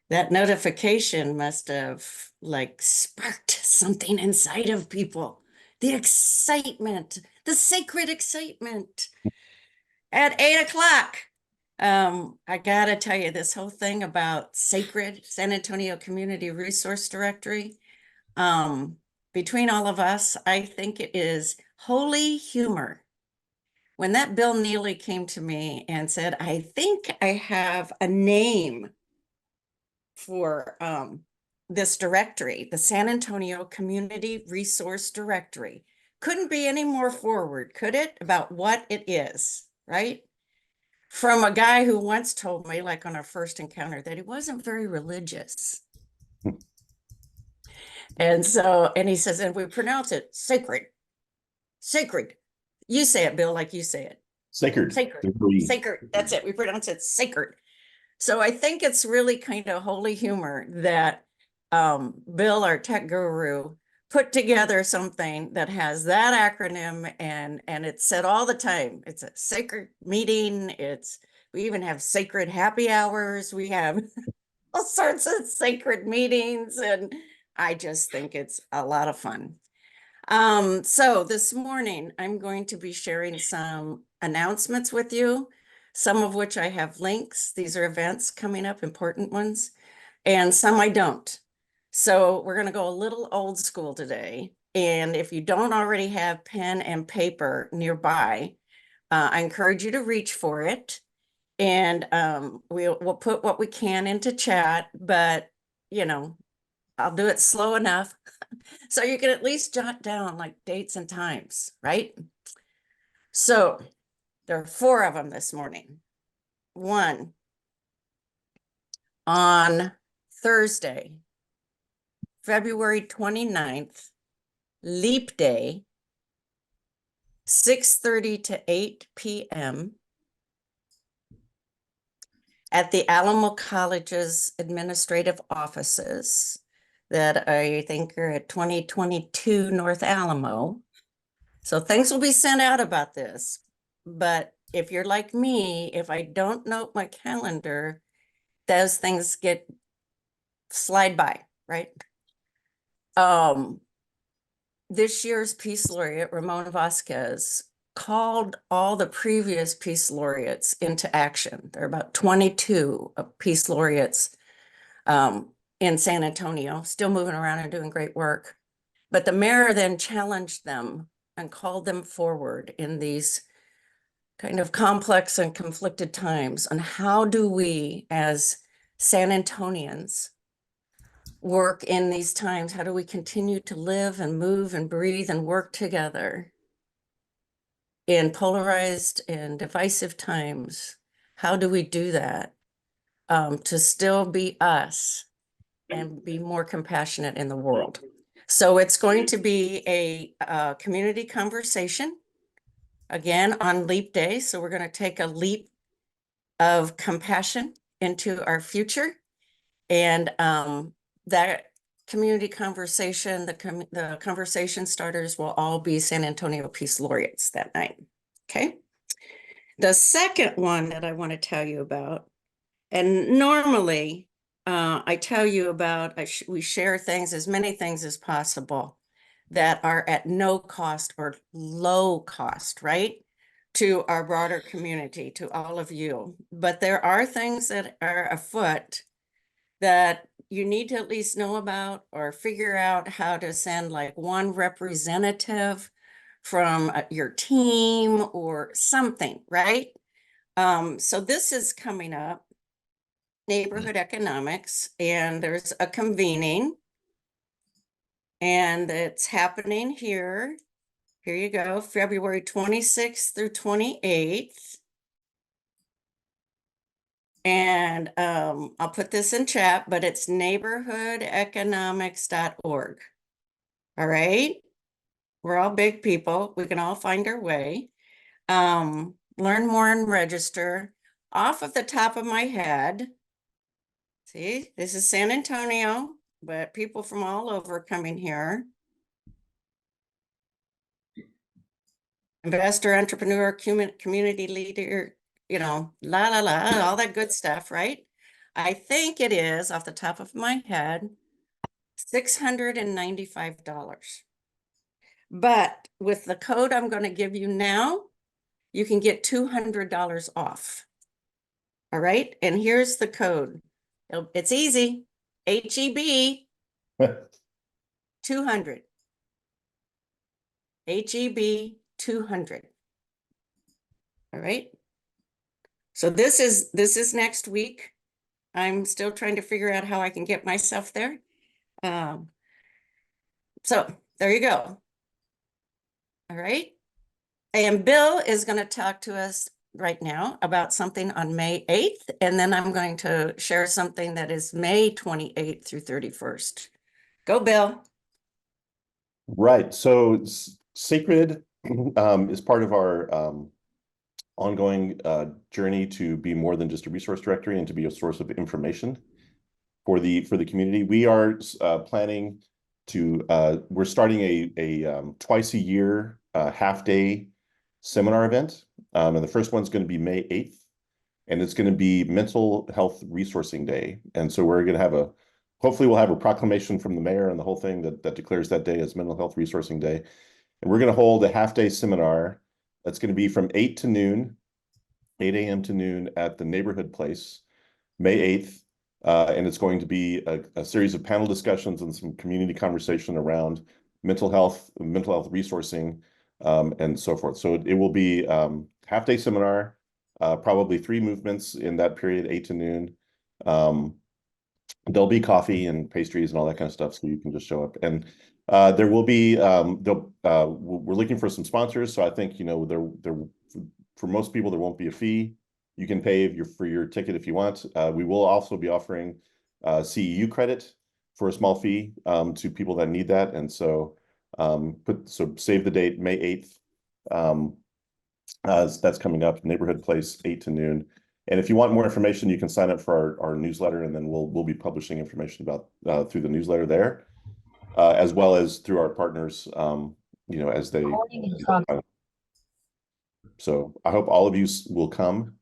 That notification must have like sparked something inside of people. The excitement, the sacred excitement at 8 o'clock. I gotta tell you, this whole thing about SACRD, San Antonio Community Resource Directory, um, between all of us, I think it is holy humor. When that Bill Neely came to me and said, I think I have a name for this directory, the San Antonio Community Resource Directory. Couldn't be any more forward, could it, about what it is, right? From a guy who once told me, like on our first encounter, that he wasn't very religious. And he says, and we pronounce it sacred, sacred. You say it, Bill, like you say it. Sacred. Sacred, sacred. That's it. We pronounce it sacred. So I think it's really kind of holy humor that Bill, our tech guru, put together something that has that acronym and it's said all the time. It's a sacred meeting. We even have sacred happy hours. We have all sorts of sacred meetings, and I just think it's a lot of fun. So this morning I'm going to be sharing some announcements with you, some of which I have links. These are events coming up, important ones, and some I don't. So we're going to go a little old school today. And if you don't already have pen and paper nearby, I encourage you to reach for it. And we'll put what we can into chat, but I'll do it slow enough so you can at least jot down like dates and times, right? So there are 4 of them this morning. One, on Thursday, February 29th, Leap Day, 6:30 to 8 p.m. at the Alamo College's administrative offices that I think are at 2022 North Alamo. So things will be sent out about this. But if you're like me, if I don't note my calendar, those things slide by, right? This year's Peace Laureate, Ramon Vasquez, called all the previous Peace Laureates into action. There are about 22 Peace Laureates in San Antonio, still moving around and doing great work. But the mayor then challenged them and called them forward in these kind of complex and conflicted times on how do we as San Antonians work in these times? How do we continue to live and move and breathe and work together in polarized and divisive times? How do we do that to still be us and be more compassionate in the world? So it's going to be a community conversation again on Leap Day. So we're going to take a leap of compassion into our future. And that community conversation, the conversation starters will all be San Antonio Peace Laureates that night. Okay. The second one that I want to tell you about, and normally I tell you about, we share things, as many things as possible that are at no cost or low cost, right? To our broader community, to all of you. But there are things that are afoot that you need to at least know about or figure out how to send like one representative from your team or something, right? So this is coming up, neighborhood economics, and there's a convening, and it's happening here. Here you go, February 26th through 28th. And I'll put this in chat, but it's neighborhoodeconomics.org. All right. We're all big people. We can all find our way. Learn more and register. Off of the top of my head, see, this is San Antonio, but people from all over coming here. Investor, entrepreneur, community leader, la, la, la, all that good stuff, right? I think it is, off the top of my head, $695. But with the code I'm going to give you now, you can get $200 off. All right. And here's the code. It's easy. HEB 200. HEB 200. All right. So this is next week. I'm still trying to figure out how I can get myself there. So there you go. All right. And Bill is going to talk to us right now about something on May 8th. And then I'm going to share something that is May 28th through 31st. Go, Bill. Right. So SACRD is part of our ongoing journey to be more than just a resource directory and to be a source of information for the community. We are planning to we're starting a twice a year half-day seminar event. And the first one's going to be May 8th, and it's going to be Mental Health Resourcing Day. And so we're going to have hopefully we'll have a proclamation from the mayor and the whole thing that declares that day as Mental Health Resourcing Day. And we're going to hold a half-day seminar that's going to be from 8 to noon, 8 a.m. to noon at the Neighborhood Place, May 8th. And it's going to be a series of panel discussions and some community conversation around mental health resourcing, and so forth. So it will be half-day seminar, probably 3 movements in that period, 8 to noon. There'll be coffee and pastries and all that kind of stuff, so you can just show up. And there will be we're looking for some sponsors. So I think there for most people there won't be a fee. You can pay for your ticket if you want. We will also be offering CEU credit for a small fee to people that need that. And so save the date, May 8th. That's coming up, Neighborhood Place, 8 to noon. And if you want more information, you can sign up for our newsletter, and then we'll be publishing information about through the newsletter there, as well as through our partners, as they. So I hope all of you will come,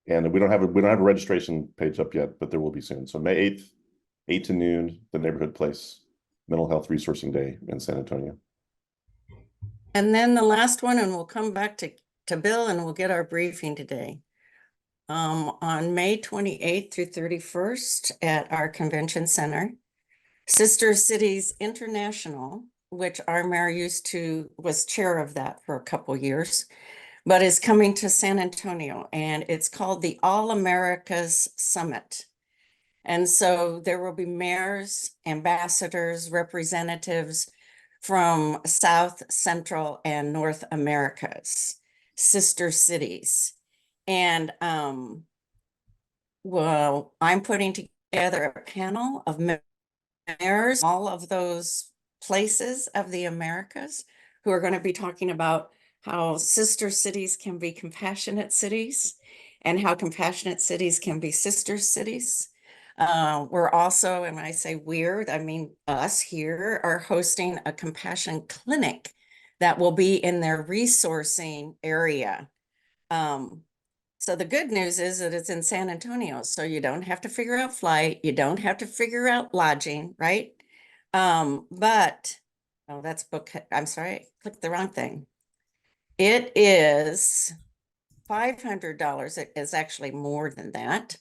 and we don't have a registration page up yet, but there will be soon. So May 8th, 8 to noon, the Neighborhood Place, Mental Health Resourcing Day in San Antonio. And then the last one, and we'll come back to Bill, and we'll get our briefing today. On May 28th through 31st at our convention center, Sister Cities International, which our mayor was chair of that for a couple years, but is coming to San Antonio, and it's called the All Americas Summit. And so there will be mayors, ambassadors, representatives from South, Central, and North America's sister cities. And well, I'm putting together a panel of mayors, all of those places of the Americas, who are going to be talking about how sister cities can be compassionate cities and how compassionate cities can be sister cities. We're also, and when I say weird, I mean us here, are hosting a compassion clinic that will be in their resourcing area. So the good news is that it's in San Antonio, so you don't have to figure out flight, you don't have to figure out lodging, right? But oh, that's book. I'm sorry, I clicked the wrong thing. It is $500. It is actually more than that,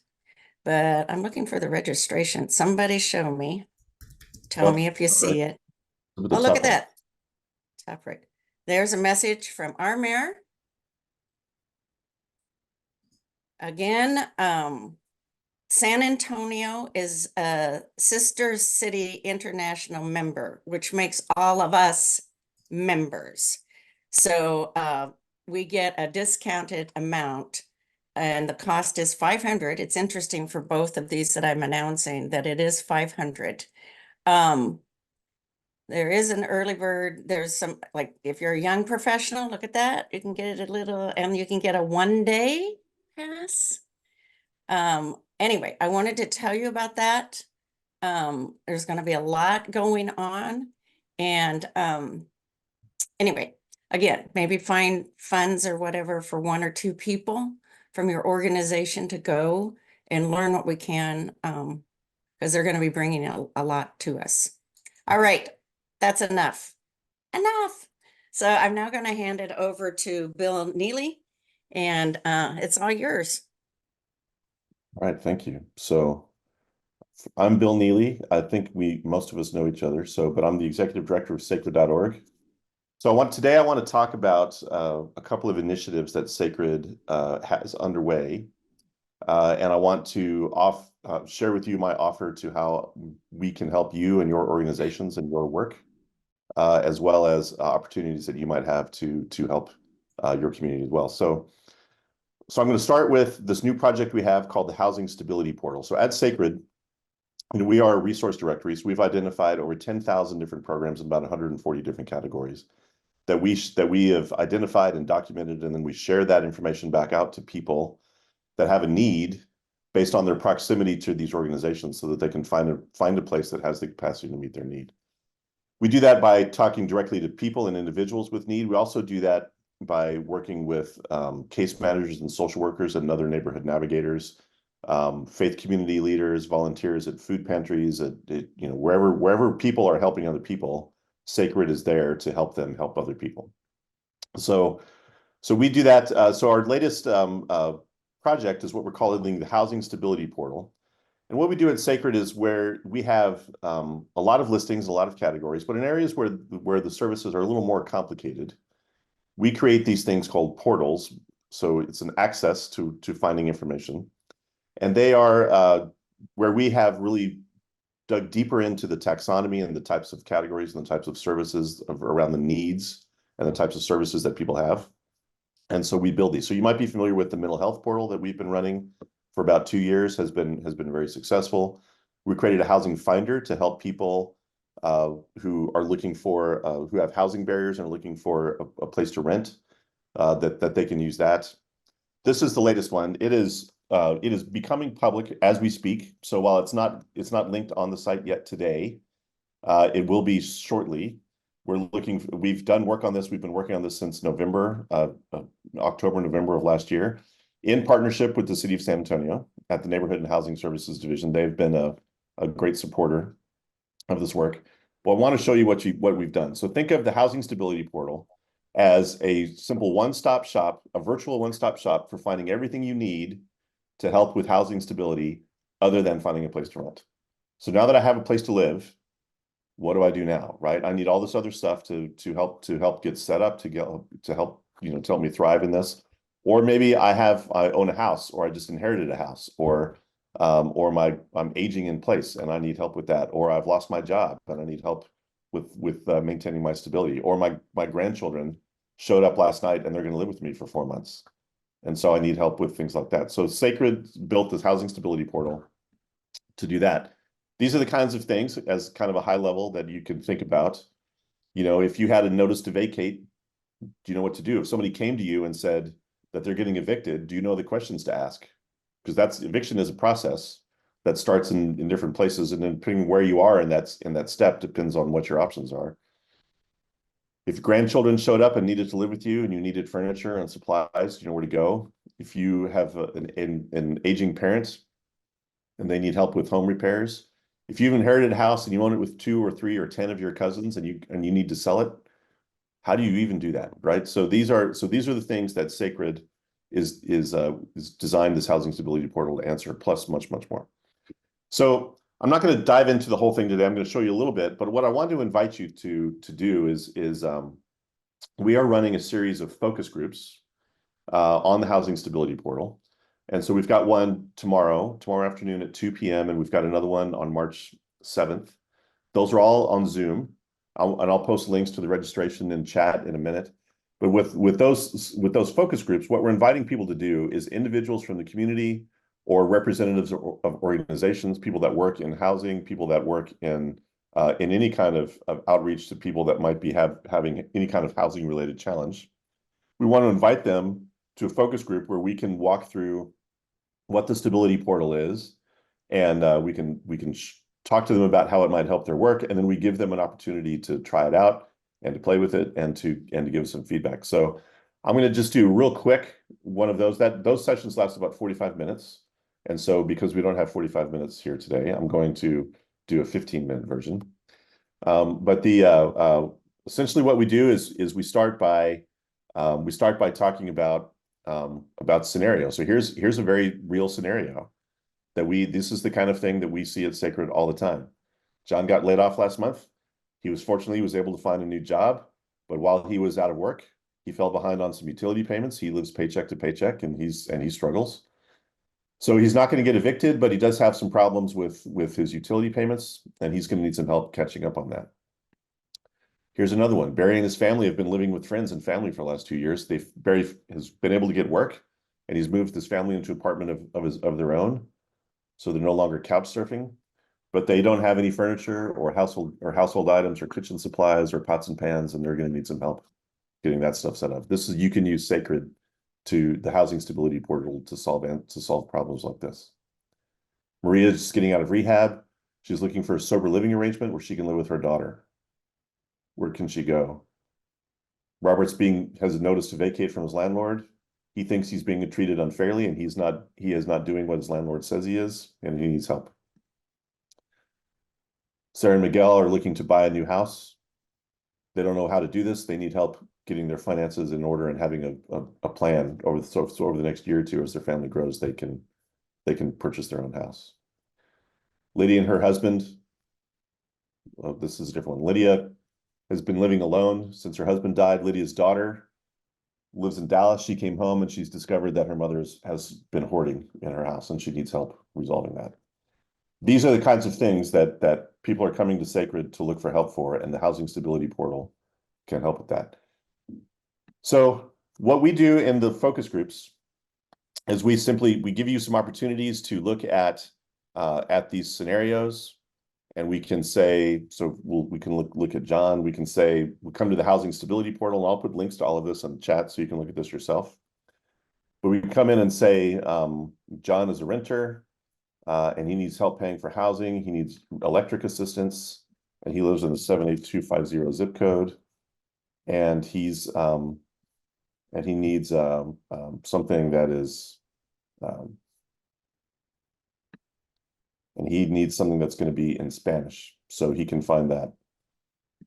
but I'm looking for the registration. Somebody show me. Tell me if you see it. Oh, look at that. Top right. There's a message from our mayor. Again, San Antonio is a Sister City International member, which makes all of us members. So we get a discounted amount, and the cost is $500. It's interesting for both of these that I'm announcing that it is $500. There is an early bird. There's some, like, if you're a young professional, look at that. You can get it a little, and you can get a 1-day pass. Anyway, I wanted to tell you about that. There's going to be a lot going on. And anyway, again, maybe find funds or whatever for 1 or 2 people from your organization to go and learn what we can, because they're going to be bringing a lot to us. All right, that's enough. Enough. So I'm now going to hand it over to Bill Neely, and it's all yours. All right, thank you. So I'm Bill Neely. I think most of us know each other. But I'm the executive director of SACRD.org. So today I want to talk about a couple of initiatives that SACRD has underway. And I want to share with you my offer to how we can help you and your organizations and your work, as well as opportunities that you might have to help your community as well. So I'm going to start with this new project we have called the Housing Stability Portal. So at SACRD, we are a resource directory. So we've identified over 10,000 different programs in about 140 different categories that we have identified and documented, and then we share that information back out to people that have a need based on their proximity to these organizations so that they can find a place that has the capacity to meet their need. We do that by talking directly to people and individuals with need. We also do that by working with case managers and social workers and other neighborhood navigators, faith community leaders, volunteers at food pantries, wherever people are helping other people. SACRD is there to help them help other people. So we do that. So our latest project is what we're calling the Housing Stability Portal. And what we do at SACRD is where we have a lot of listings, a lot of categories, but in areas where the services are a little more complicated, we create these things called portals. So it's an access to finding information. And they are where we have really dug deeper into the taxonomy and the types of categories and the types of services around the needs and the types of services that people have. And so we build these. So you might be familiar with the mental health portal that we've been running for about 2 years, has been very successful. We created a housing finder to help people who are looking for who have housing barriers and are looking for a place to rent, that they can use that. This is the latest one. It is becoming public as we speak. So while it's not linked on the site yet today, it will be shortly. We've done work on this. We've been working on this since October, November of last year, in partnership with the City of San Antonio at the Neighborhood and Housing Services Division. They've been a great supporter of this work. Well, I want to show you what we've done. So think of the Housing Stability Portal as a simple one-stop shop, a virtual one-stop shop for finding everything you need to help with housing stability other than finding a place to rent. So now that I have a place to live, what do I do now, right? I need all this other stuff to help get set up, to help me thrive in this. Or maybe I own a house, or I just inherited a house, or I'm aging in place and I need help with that, or I've lost my job and I need help with maintaining my stability, or my grandchildren showed up last night and they're going to live with me for 4 months, and so I need help with things like that. So SACRD built this Housing Stability Portal to do that. These are the kinds of things, as kind of a high level, that you can think about. If you had a notice to vacate, do you know what to do? If somebody came to you and said that they're getting evicted, do you know the questions to ask? Because eviction is a process that starts in different places, and then depending where you are in that step depends on what your options are. If grandchildren showed up and needed to live with you and you needed furniture and supplies, you know where to go. If you have an aging parent and they need help with home repairs, if you've inherited a house and you own it with 2 or 3 or 10 of your cousins and you need to sell it, how do you even do that, right? So these are the things that SACRD is designed this Housing Stability Portal to answer, plus much, much more. So I'm not going to dive into the whole thing today. I'm going to show you a little bit, but what I want to invite you to do is we are running a series of focus groups on the Housing Stability Portal. And so we've got one tomorrow afternoon at 2 p.m. and we've got another one on March 7th. Those are all on Zoom. I'll post links to the registration in chat in a minute. But with those focus groups, what we're inviting people to do is individuals from the community or representatives of organizations, people that work in housing, people that work in any kind of outreach to people that might be having any kind of housing related challenge. We want to invite them to a focus group where we can walk through what the Stability Portal is, and we can talk to them about how it might help their work, and then we give them an opportunity to try it out and to play with it and to give some feedback. So I'm going to just do real quick one of those. Those sessions last about 45 minutes, And so because we don't have 45 minutes here today, I'm going to do a 15-minute version. But essentially what we do is we start by talking about scenarios. So here's a very real scenario this is the kind of thing that we see at SACRD all the time. John got laid off last month. He was able to find a new job, but while he was out of work, he fell behind on some utility payments. He lives paycheck to paycheck, and he struggles. So he's not going to get evicted, but he does have some problems with his utility payments, and he's going to need some help catching up on that. Here's another one. Barry and his family have been living with friends and family for the last 2 years. Barry has been able to get work, and he's moved his family into an apartment of their own. So they're no longer couch surfing, but they don't have any furniture or household items or kitchen supplies or pots and pans, and they're going to need some help getting that stuff set up. You can use SACRD to the Housing Stability Portal to solve problems like this. Maria is just getting out of rehab. She's looking for a sober living arrangement where she can live with her daughter. Where can she go? Robert's has a notice to vacate from his landlord. He thinks he's being treated unfairly, and he is not doing what his landlord says he is, and he needs help. Sarah and Miguel are looking to buy a new house. They don't know how to do this. They need help getting their finances in order and having a plan over the next year or two as their family grows, they can purchase their own house. Lydia and her husband, well, this is a different one. Lydia has been living alone since her husband died. Lydia's daughter lives in Dallas. She came home and she's discovered that her mother has been hoarding in her house, and she needs help resolving that. These are the kinds of things that people are coming to SACRD to look for help for, and the Housing Stability Portal can help with that. So what we do in the focus groups is we give you some opportunities to look at these scenarios, and we can say, so we can look at John. We can say, we'll come to the Housing Stability Portal, and I'll put links to all of this in the chat so you can look at this yourself. But we can come in and say, John is a renter, and he needs help paying for housing. He needs electric assistance, and he lives in the 78250 zip code. And he needs something that is, and he needs something that's going to be in Spanish, so he can find that.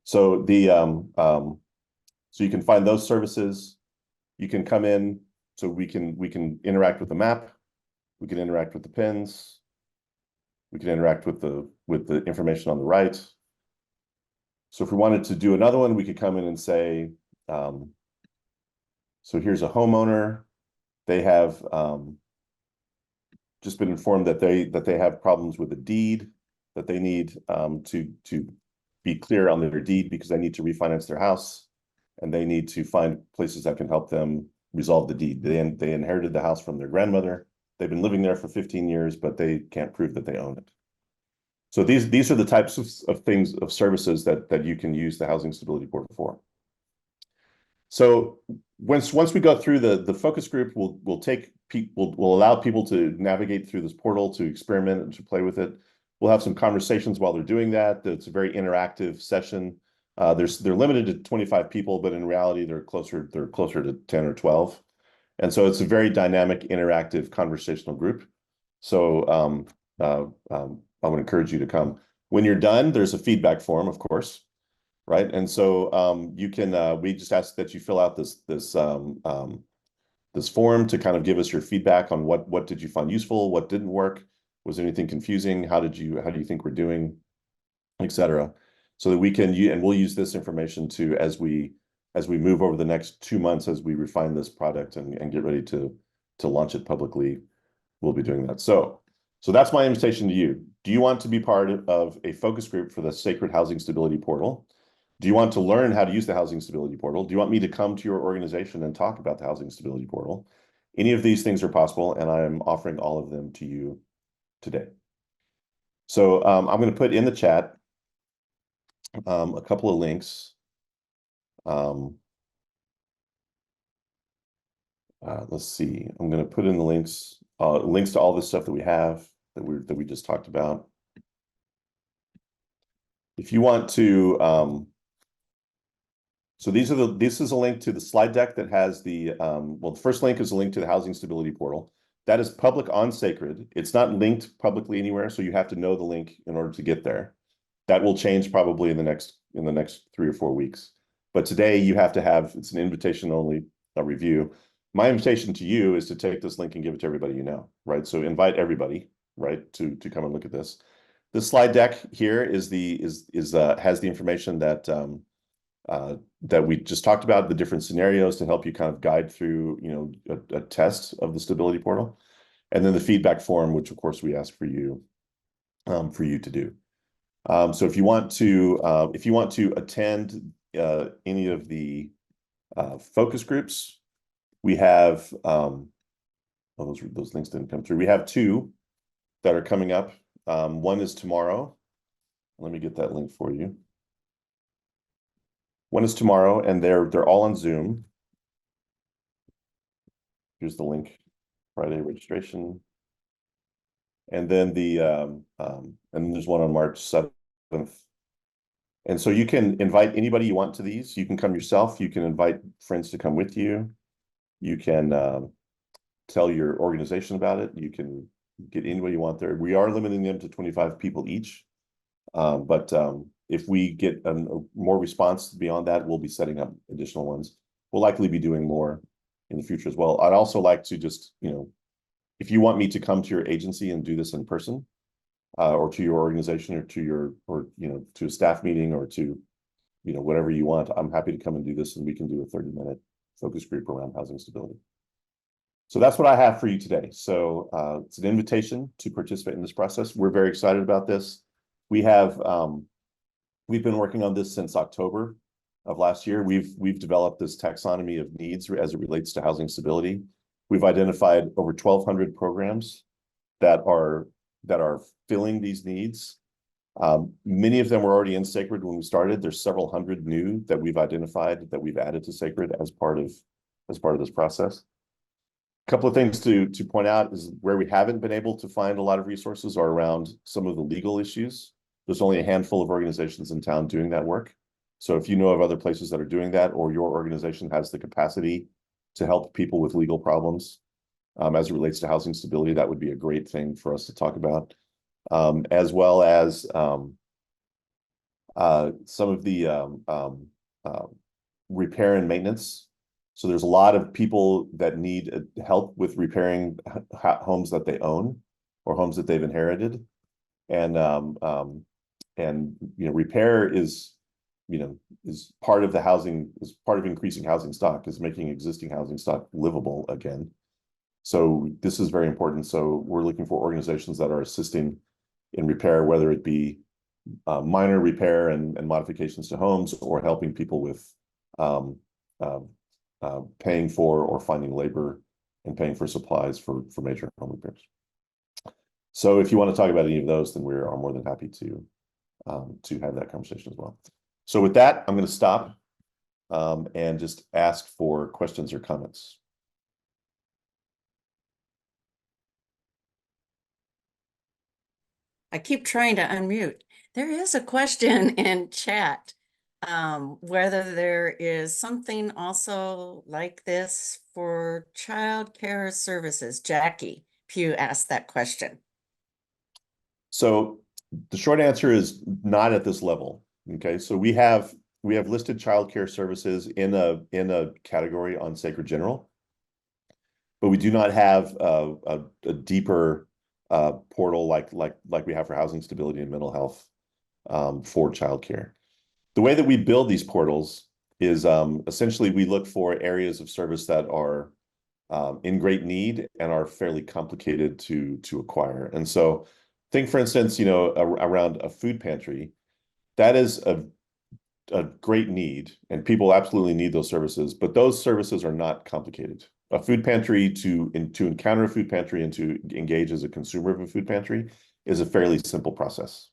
So so you can find those services. You can come in, so we can interact with the map. We can interact with the pins. We can interact with the information on the right. So if we wanted to do another one, we could come in and say, so here's a homeowner. They have just been informed that they have problems with a deed, that they need to be clear on their deed because they need to refinance their house, and they need to find places that can help them resolve the deed. They inherited the house from their grandmother. They've been living there for 15 years, but they can't prove that they own it. So these are the types of services that you can use the Housing Stability Portal for. So once we go through the focus group, we'll allow people to navigate through this portal, to experiment and to play with it. We'll have some conversations while they're doing that. It's a very interactive session. They're limited to 25 people, but in reality, they're closer to 10 or 12. And so it's a very dynamic, interactive, conversational group. So I would encourage you to come. When you're done, there's a feedback form, of course, right? And so you can. We just ask that you fill out this form to kind of give us your feedback on what did you find useful, what didn't work, was there anything confusing, how do you think we're doing, etc. So that we can and we'll use this information to as we move over the next 2 months as we refine this product and get ready to launch it publicly. We'll be doing that. So that's my invitation to you. Do you want to be part of a focus group for the SACRD Housing Stability Portal? Do you want to learn how to use the Housing Stability Portal? Do you want me to come to your organization and talk about the Housing Stability Portal? Any of these things are possible, and I am offering all of them to you today. So I'm going to put in the chat a couple of links. Let's see. I'm going to put in the links to all this stuff that we have that we just talked about. If you want to, so this is a link to the slide deck that has the first link is a link to the Housing Stability Portal. That is public on SACRD. It's not linked publicly anywhere, so you have to know the link in order to get there. That will change probably in the next 3 or 4 weeks. But today you have to have, it's an invitation only review. My invitation to you is to take this link and give it to everybody you know, right? So invite everybody, right, to come and look at this. This slide deck here has the information that that we just talked about, the different scenarios to help you kind of guide through, a test of the stability portal, and then the feedback form, which of course we ask for you to do. So if you want to attend any of the focus groups, we have those links didn't come through. We have 2 that are coming up. One is tomorrow. Let me get that link for you. One is tomorrow, and they're all on Zoom. Here's the link. Friday registration. And then there's one on March 7th. And so you can invite anybody you want to these. You can come yourself. You can invite friends to come with you. You can tell your organization about it. You can get anybody you want there. We are limiting them to 25 people each. But if we get more response beyond that, we'll be setting up additional ones. We'll likely be doing more in the future as well. I'd also like to just, if you want me to come to your agency and do this in person, or to your organization, or to a staff meeting, or to, whatever you want, I'm happy to come and do this, and we can do a 30-minute focus group around housing stability. So that's what I have for you today. So it's an invitation to participate in this process. We're very excited about this. We've been working on this since October of last year. We've developed this taxonomy of needs as it relates to housing stability. We've identified over 1,200 programs that are filling these needs. Many of them were already in SACRD when we started. There's several hundred new that we've identified that we've added to SACRD as part of this process. A couple of things to point out is where we haven't been able to find a lot of resources are around some of the legal issues. There's only a handful of organizations in town doing that work. So if you know of other places that are doing that, or your organization has the capacity to help people with legal problems as it relates to housing stability, that would be a great thing for us to talk about. As well as some of the repair and maintenance. So there's a lot of people that need help with repairing homes that they own or homes that they've inherited. And repair is part of increasing housing stock, is making existing housing stock livable again. So this is very important. So we're looking for organizations that are assisting in repair, whether it be minor repair and modifications to homes, or helping people with paying for or finding labor and paying for supplies for major home repairs. So if you want to talk about any of those, then we are more than happy to have that conversation as well. So with that, I'm going to stop and just ask for questions or comments. I keep trying to unmute. There is a question in chat, whether there is something also like this for child care services. Jackie Pugh asked that question. So the short answer is not at this level. Okay, so we have listed child care services in a category on SACRD General, but we do not have a deeper portal like we have for housing stability and mental health for childcare. The way that we build these portals is essentially we look for areas of service that are in great need and are fairly complicated to acquire. And so think, for instance, around a food pantry, that is a great need, and people absolutely need those services, but those services are not complicated. A food pantry, to encounter a food pantry and to engage as a consumer of a food pantry, is a fairly simple process.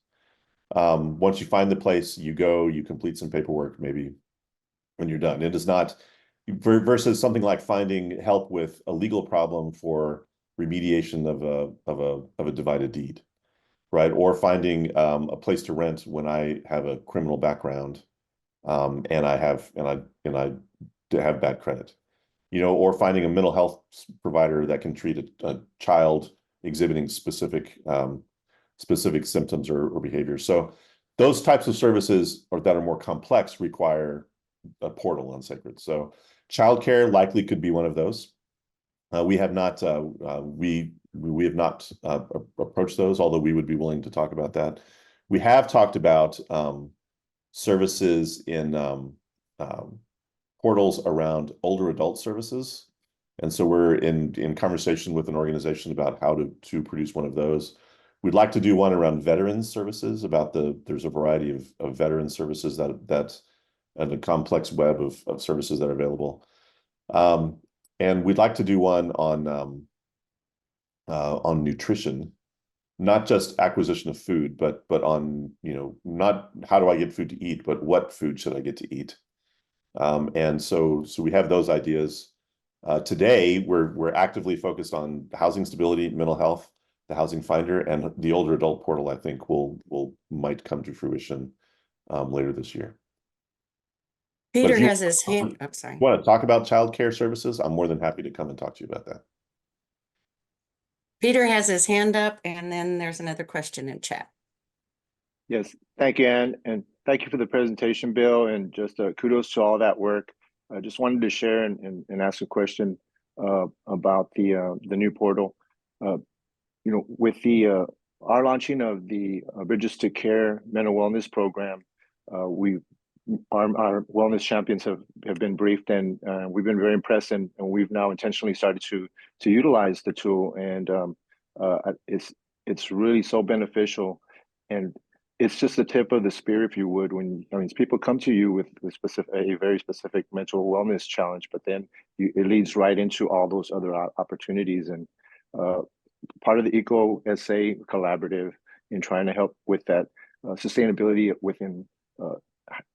Once you find the place, you go, you complete some paperwork, maybe when you're done. It is not versus something like finding help with a legal problem for remediation of a divided deed, right? Or finding a place to rent when I have a criminal background, and I have bad credit. or finding a mental health provider that can treat a child exhibiting specific symptoms or behaviors. So those types of services that are more complex require a portal on SACRD. So childcare likely could be one of those. We have not approached those, although we would be willing to talk about that. We have talked about services in portals around older adult services. And so we're in conversation with an organization about how to produce one of those. We'd like to do one around veterans services there's a variety of veteran services and a complex web of services that are available. And we'd like to do one on nutrition, not just acquisition of food, but on, not how do I get food to eat, but what food should I get to eat? And so we have those ideas. Today, we're actively focused on housing stability, mental health, the housing finder, and the older adult portal, I think might come to fruition later this year. But Peter if you has his hand, I'm sorry. want to talk about childcare services, I'm more than happy to come and talk to you about that. Peter has his hand up, and then there's another question in chat. Yes, thank you, Ann, and thank you for the presentation, Bill, and just kudos to all that work. I just wanted to share and ask a question about the new portal. With our launching of the Bridges to Care mental wellness program, our wellness champions have been briefed, and we've been very impressed, and we've now intentionally started to utilize the tool, and it's really so beneficial, and it's just the tip of the spear, if you would, when people come to you with a very specific mental wellness challenge, but then it leads right into all those other opportunities. And part of the Eco SA collaborative in trying to help with that sustainability within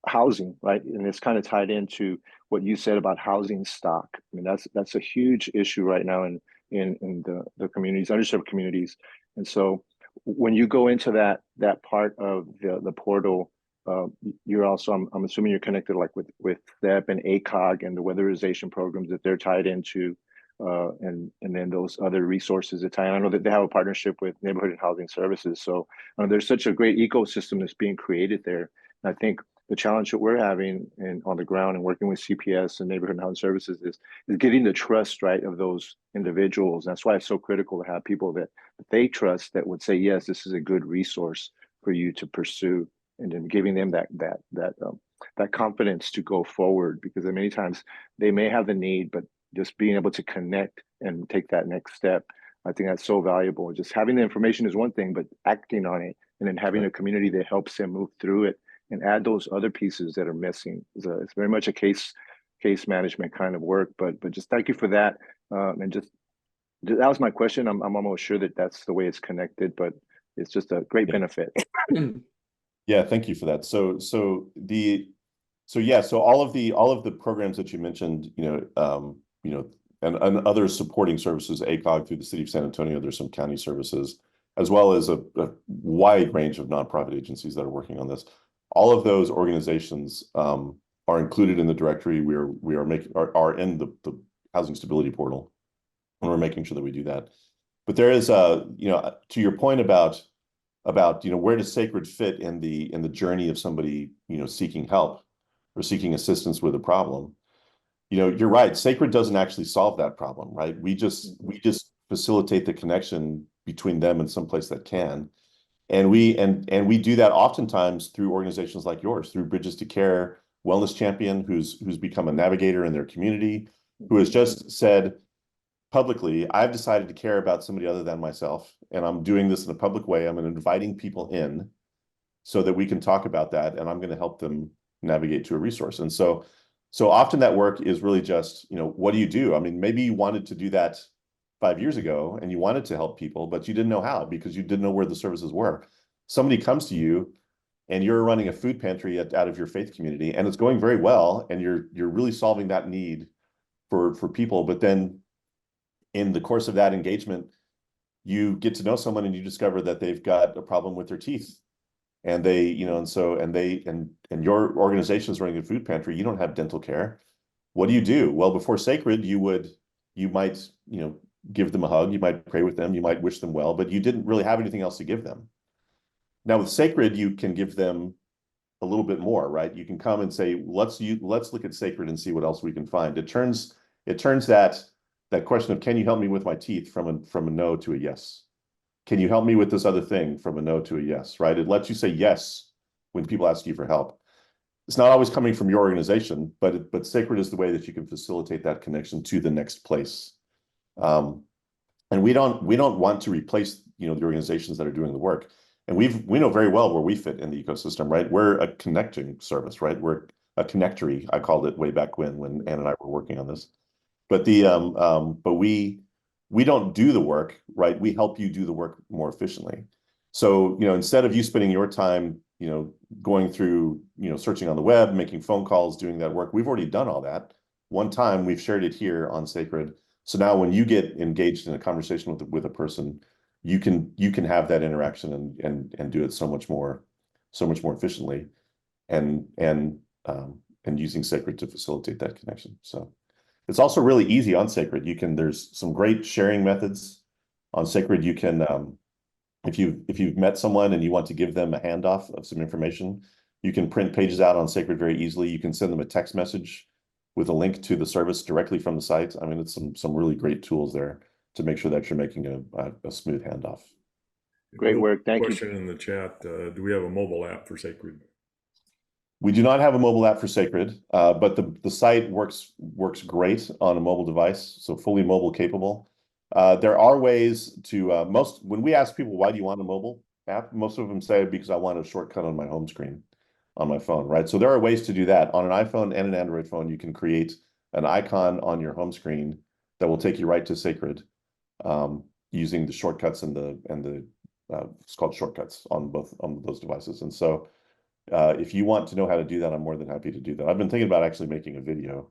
housing, right? And it's kind of tied into what you said about housing stock. I mean, that's a huge issue right now in the communities, underserved communities. And so when you go into that part of the portal, you're also, I'm assuming you're connected like with STEP and ACOG and the weatherization programs that they're tied into, and then those other resources that tie in. I know that they have a partnership with Neighborhood and Housing Services. So there's such a great ecosystem that's being created there. And I think the challenge that we're having on the ground and working with CPS and Neighborhood and Housing Services is getting the trust, right, of those individuals. That's why it's so critical to have people that they trust that would say, yes, this is a good resource for you to pursue, and then giving them that confidence to go forward, because many times they may have the need, but just being able to connect and take that next step, I think that's so valuable. Just having the information is one thing, but acting on it and then having a community that helps them move through it and add those other pieces that are missing. It's very much a case management kind of work, but just thank you for that. And just that was my question. I'm almost sure that that's the way it's connected, but it's just a great benefit. Yeah, thank you for that. So all of the programs that you mentioned, and other supporting services, ACOG through the city of San Antonio, there's some county services, as well as a wide range of nonprofit agencies that are working on this. All of those organizations are included in the directory. We are in the housing stability portal, and we're making sure that we do that. But there is to your point about where does SACRD fit in the journey of somebody seeking help or seeking assistance with a problem. You're right. SACRD doesn't actually solve that problem, right? We just facilitate the connection between them and someplace that can. And we do that oftentimes through organizations like yours, through Bridges to Care, Wellness Champion, who's become a navigator in their community, who has just said publicly, I've decided to care about somebody other than myself, and I'm doing this in a public way. I'm inviting people in so that we can talk about that, and I'm going to help them navigate to a resource. And so often that work is really just, what do you do? I mean, maybe you wanted to do that 5 years ago and you wanted to help people, but you didn't know how because you didn't know where the services were. Somebody comes to you and you're running a food pantry out of your faith community, and it's going very well, and you're really solving that need for people. But then in the course of that engagement, you get to know someone and you discover that they've got a problem with their teeth. And they, and your organization is running a food pantry. You don't have dental care. What do? Well, before SACRD, you might, give them a hug, you might pray with them, you might wish them well, but you didn't really have anything else to give them. Now with SACRD, you can give them a little bit more, right? You can come and say, let's look at SACRD and see what else we can find. It turns that question of, can you help me with my teeth, from a no to a yes. Can you help me with this other thing, from a no to a yes, right? It lets you say yes when people ask you for help. It's not always coming from your organization, but SACRD is the way that you can facilitate that connection to the next place. And we don't want to replace, the organizations that are doing the work. And we know very well where we fit in the ecosystem, right? We're a connecting service, right? We're a connectory. I called it way back when Ann and I were working on this. But we don't do the work, right? We help you do the work more efficiently. So, instead of you spending your time, going through, searching on the web, making phone calls, doing that work, we've already done all that. One time we've shared it here on SACRD. So now when you get engaged in a conversation with a person, you can have that interaction and do it so much more efficiently, and using SACRD to facilitate that connection. So it's also really easy on SACRD. There's some great sharing methods on SACRD. You can, if you've met someone and you want to give them a handoff of some information, you can print pages out on SACRD very easily. You can send them a text message with a link to the service directly from the site. I mean, it's some really great tools there to make sure that you're making a smooth handoff. Great work. Thank you. Question in the chat, do we have a mobile app for SACRD? We do not have a mobile app for SACRD, but the site works great on a mobile device, so fully mobile capable. There are ways to, when we ask people, why do you want a mobile app? Most of them say, because I want a shortcut on my home screen on my phone, right? So there are ways to do that. On an iPhone and an Android phone, you can create an icon on your home screen that will take you right to SACRD, using the shortcuts and the it's called shortcuts on those devices. And so if you want to know how to do that, I'm more than happy to do that. I've been thinking about actually making a video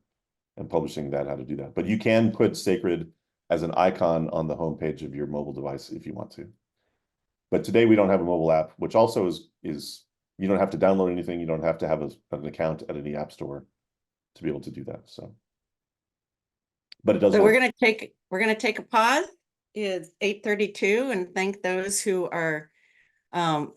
and publishing that, how to do that. But you can put SACRD as an icon on the homepage of your mobile device if you want to. But today we don't have a mobile app, which also is you don't have to download anything. You don't have to have an account at any app store to be able to do that. So, but it does. So we're gonna take a pause. It's 8:32, and thank those who are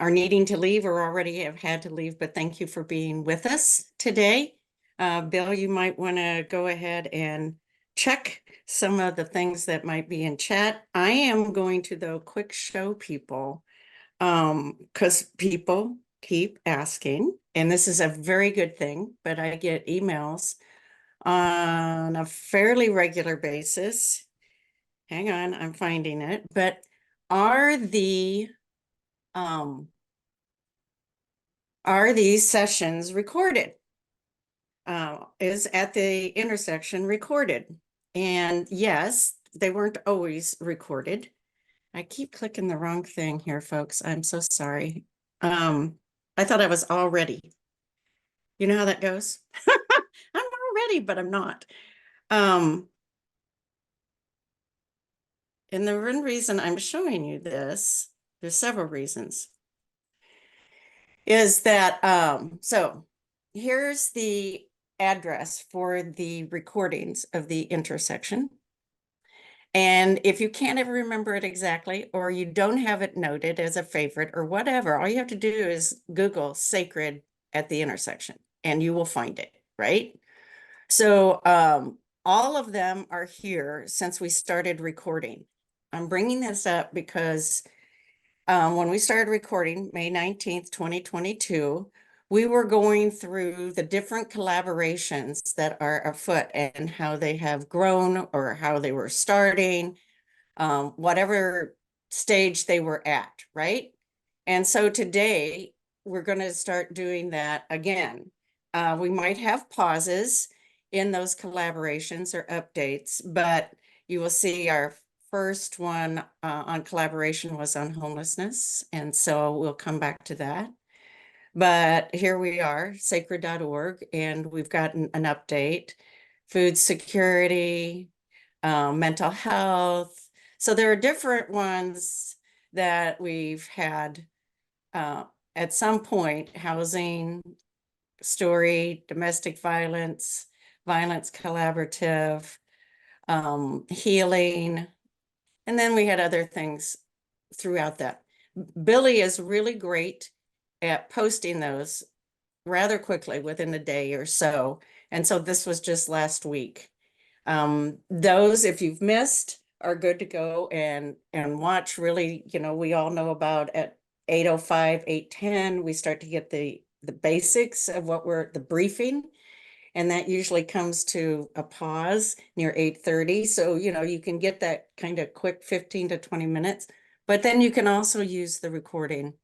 needing to leave or already have had to leave. But thank you for being with us today. Bill, you might want to go ahead and check some of the things that might be in chat. I am going to, though, quick show people, because people keep asking, and this is a very good thing, but I get emails on a fairly regular basis. Hang on, I'm finding it. But are these sessions recorded? Is At the Intersection recorded? And yes, they weren't always recorded. I keep clicking the wrong thing here, folks. I'm so sorry. I thought I was all ready. You know how that goes? I'm all ready, but I'm not. And the one reason I'm showing you this, there's several reasons, is that, so here's the address for the recordings of the intersection. And if you can't ever remember it exactly, or you don't have it noted as a favorite or whatever, all you have to do is Google SACRD at the intersection and you will find it, right? So all of them are here since we started recording. I'm bringing this up because when we started recording, May 19th, 2022, we were going through the different collaborations that are afoot and how they have grown or how they were starting, whatever stage they were at, right? And so today we're going to start doing that again. We might have pauses in those collaborations or updates, but you will see our first one on collaboration was on homelessness. And so we'll come back to that. But here we are, sacred.org, and we've gotten an update, food security, mental health. So there are different ones that we've had at some point: housing, story, domestic violence, Violence Collaborative, healing, and then we had other things throughout that. Billy is really great at posting those rather quickly within a day or so. And so this was just last week. Those, if you've missed, are good to go and watch. Really, we all know about at 8:05, 8:10, we start to get the basics of the briefing. And that usually comes to a pause near 8:30. So, you can get that kind of quick 15 to 20 minutes, but then you can also use the recording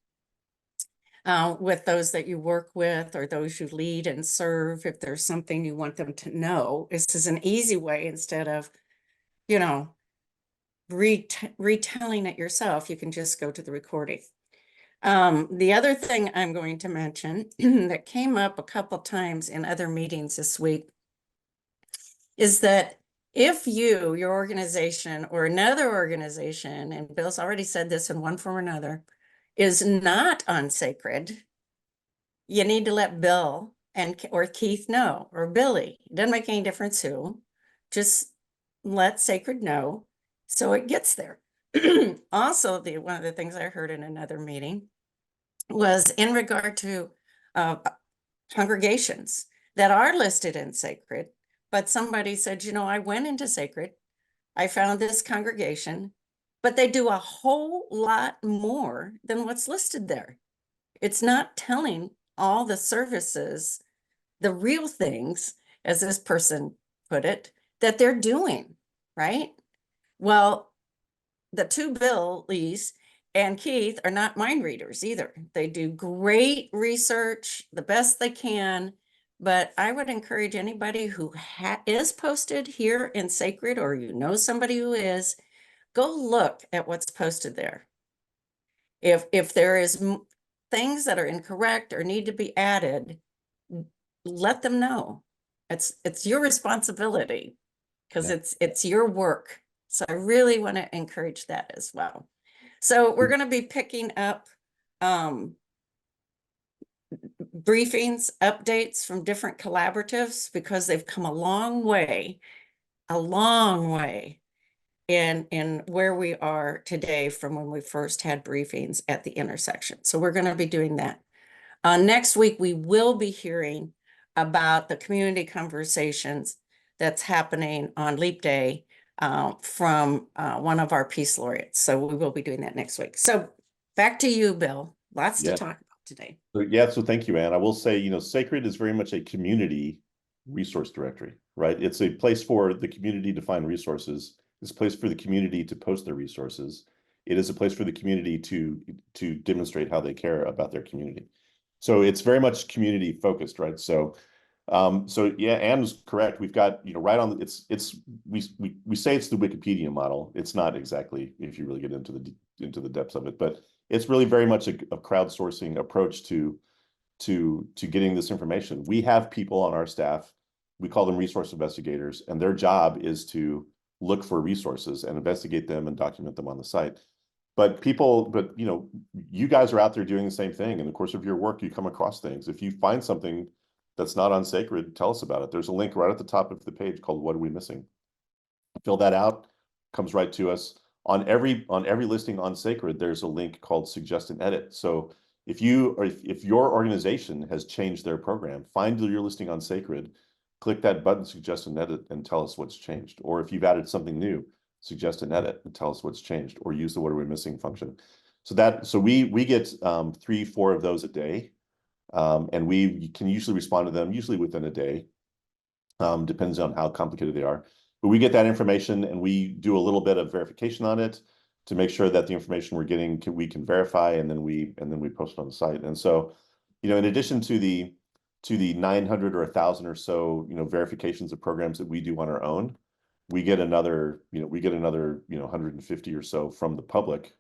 with those that you work with or those you lead and serve. If there's something you want them to know, this is an easy way instead of, retelling it yourself. You can just go to the recording. The other thing I'm going to mention that came up a couple times in other meetings this week is that if your organization or another organization, and Bill's already said this in one form or another, is not on SACRD, you need to let Bill or Keith know, or Billy. It doesn't make any difference who. Just let SACRD know so it gets there. Also, one of the things I heard in another meeting was in regard to congregations that are listed in SACRD, but somebody said, I went into SACRD, I found this congregation, but they do a whole lot more than what's listed there. It's not telling all the services, the real things, as this person put it, that they're doing, right? Well, the two Billies and Keith are not mind readers either. They do great research, the best they can, but I would encourage anybody who is posted here in SACRD, or somebody who is, go look at what's posted there. If there is things that are incorrect or need to be added, let them know. It's your responsibility because it's your work. So I really want to encourage that as well. So we're going to be picking up briefings, updates from different collaboratives because they've come a long way in where we are today from when we first had briefings at the intersection. So we're going to be doing that. Next week, we will be hearing about the community conversations that's happening on Leap Day from one of our Peace Laureates. So we will be doing that next week. So back to you, Bill. Lots to talk about today. So thank you, Ann. I will say, SACRD is very much a community resource directory, right? It's a place for the community to find resources. It's a place for the community to post their resources. It is a place for the community to demonstrate how they care about their community. So it's very much community focused, right? So yeah, Ann was correct. We've got, right on, we say it's the Wikipedia model. It's not exactly, if you really get into the depths of it, but it's really very much a crowdsourcing approach to getting this information. We have people on our staff, we call them resource investigators, and their job is to look for resources and investigate them and document them on the site. But you guys are out there doing the same thing. In the course of your work, you come across things. If you find something that's not on SACRD, tell us about it. There's a link right at the top of the page called "What Are We Missing?" Fill that out, comes right to us. On every listing on SACRD, there's a link called "Suggest and Edit." So if your organization has changed their program, find your listing on SACRD, click that button, "Suggest and Edit," and tell us what's changed. Or if you've added something new, suggest and edit and tell us what's changed, or use the "What Are We Missing?" function. So we get 3-4 of those a day, and we can usually respond to them usually within a day, depends on how complicated they are. But we get that information and we do a little bit of verification on it to make sure that the information we're getting we can verify, and then we post it on the site. And so, in addition to the 900 or 1,000 or so verifications of programs that we do on our own, we get another 150 or so from the public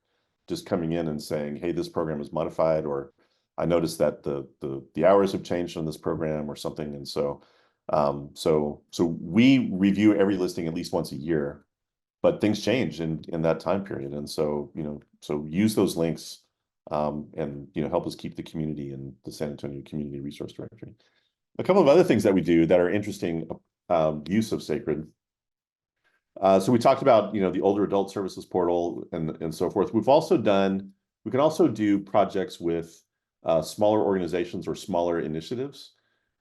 just coming in and saying, hey, this program is modified, or I noticed that the hours have changed on this program or something. And so we review every listing at least once a year, but things change in that time period. And so use those links and help us keep the community in the San Antonio Community Resource Directory. A couple of other things that we do that are interesting use of SACRD. So we talked about, the older adult services portal and so forth. We can also do projects with smaller organizations or smaller initiatives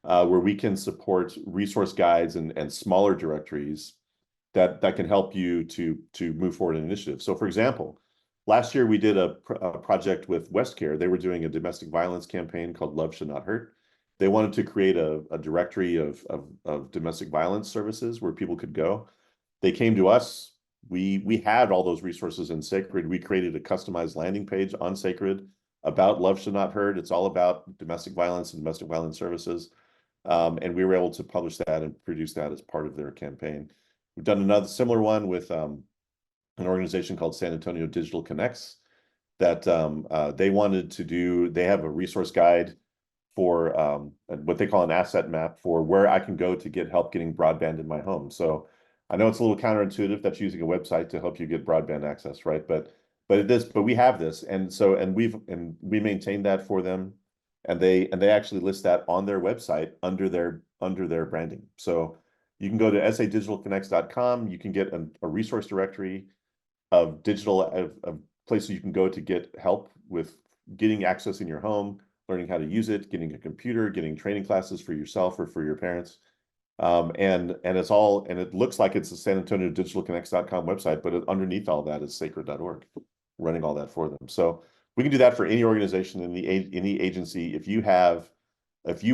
where we can support resource guides and smaller directories that can help you to move forward an initiative. So for example, last year we did a project with WestCare. They were doing a domestic violence campaign called Love Should Not Hurt. They wanted to create a directory of domestic violence services where people could go. They came to us. We had all those resources in SACRD. We created a customized landing page on SACRD about Love Should Not Hurt. It's all about domestic violence and domestic violence services. And we were able to publish that and produce that as part of their campaign. We've done another similar one with an organization called San Antonio Digital Connects that they have a resource guide for what they call an asset map for where I can go to get help getting broadband in my home. So I know it's a little counterintuitive that's using a website to help you get broadband access, right? But we have this, and we maintain that for them, and they actually list that on their website under their branding. So you can go to sadigitalconnects.com. You can get a resource directory of places you can go to get help with getting access in your home, learning how to use it, getting a computer, getting training classes for yourself or for your parents. And it looks like it's a San Antonio digitalconnects.com website, but underneath all that is sacred.org, running all that for them. So we can do that for any organization in any agency. If you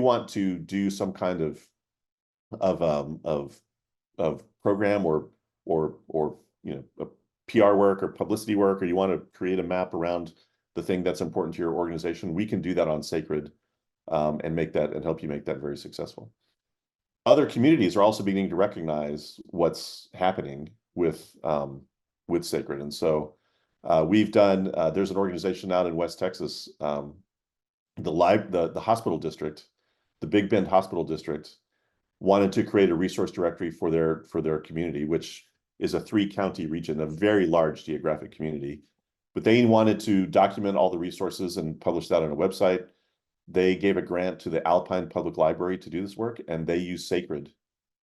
want to do some kind of program or a PR work or publicity work, or you want to create a map around the thing that's important to your organization, we can do that on SACRD and help you make that very successful. Other communities are also beginning to recognize what's happening with SACRD. And so there's an organization out in West Texas, the hospital district, the Big Bend Hospital District, wanted to create a resource directory for their community, which is a 3-county region, a very large geographic community. But they wanted to document all the resources and publish that on a website. They gave a grant to the Alpine Public Library to do this work, and they use SACRD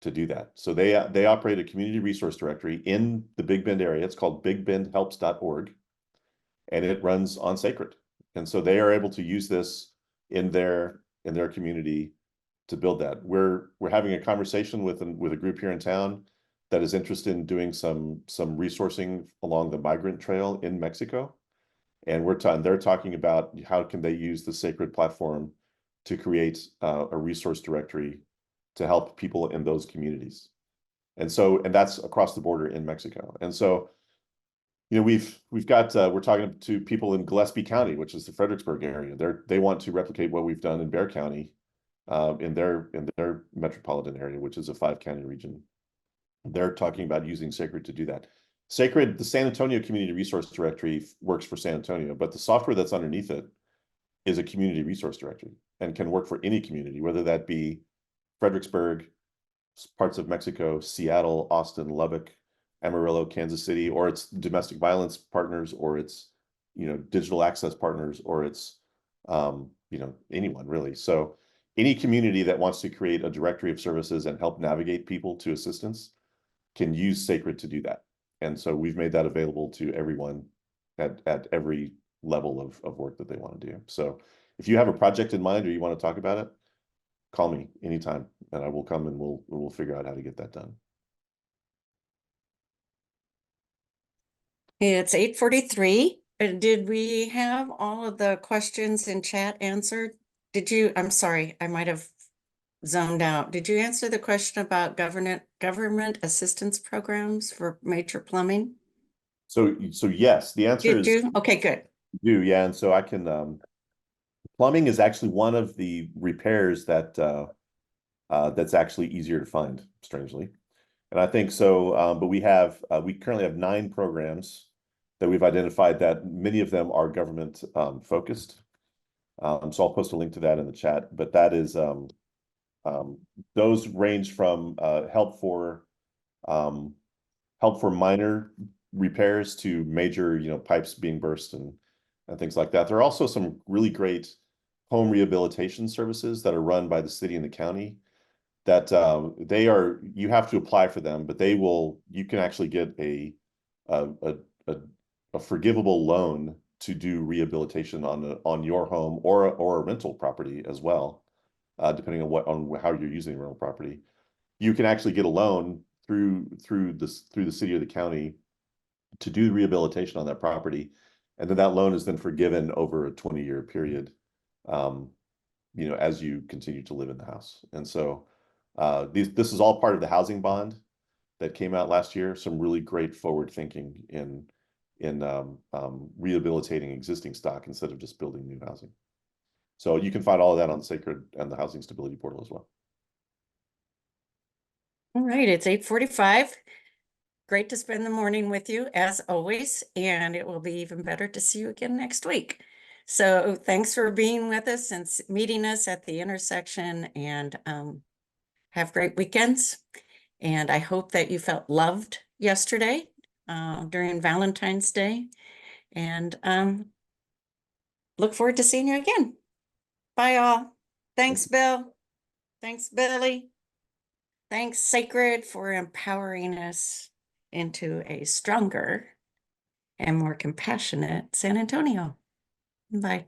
to do that. So they operate a community resource directory in the Big Bend area. It's called bigbendhelps.org, and it runs on SACRD. And so they are able to use this in their community to build that. We're having a conversation with a group here in town that is interested in doing some resourcing along the migrant trail in Mexico. And they're talking about how can they use the SACRD platform to create a resource directory to help people in those communities. And that's across the border in Mexico. And so, we're talking to people in Gillespie County, which is the Fredericksburg area. They want to replicate what we've done in Bexar County, in their metropolitan area, which is a 5-county region. They're talking about using SACRD to do that. SACRD, the San Antonio Community Resource Directory, works for San Antonio, but the software that's underneath it is a community resource directory and can work for any community, whether that be Fredericksburg, parts of Mexico, Seattle, Austin, Lubbock, Amarillo, Kansas City, or it's domestic violence partners, or it's digital access partners, or it's anyone really. So any community that wants to create a directory of services and help navigate people to assistance can use SACRD to do that. And so we've made that available to everyone at every level of work that they want to do. So if you have a project in mind or you want to talk about it, call me anytime and I will come and we'll figure out how to get that done. It's 8:43. Did we have all of the questions in chat answered? I'm sorry, I might have zoned out. Did you answer the question about government assistance programs for major plumbing? So yes, the answer Did is you? Okay, good. yeah. And so I can plumbing is actually one of the repairs that that's actually easier to find, strangely. And I think so, but we currently have 9 programs that we've identified that many of them are government focused. So I'll post a link to that in the chat, but that is those range from help for minor repairs to major, pipes being burst and things like that. There are also some really great home rehabilitation services that are run by the city and the county that you have to apply for them, but you can actually get a forgivable loan to do rehabilitation on your home or a rental property as well, depending on how you're using the rental property. You can actually get a loan through the city or the county to do rehabilitation on that property, and then that loan is then forgiven over a 20-year period, as you continue to live in the house. And so this is all part of the housing bond that came out last year. Some really great forward thinking in rehabilitating existing stock instead of just building new housing. So you can find all of that on SACRD and the Housing Stability Portal as well. All right, it's 8:45. Great to spend the morning with you as always, and it will be even better to see you again next week. So thanks for being with us and meeting us at the intersection, and have great weekends. And I hope that you felt loved yesterday during Valentine's Day, and look forward to seeing you again. Bye all. Thanks, Bill. Thanks, Billy. Thanks, SACRD, for empowering us into a stronger and more compassionate San Antonio. Bye.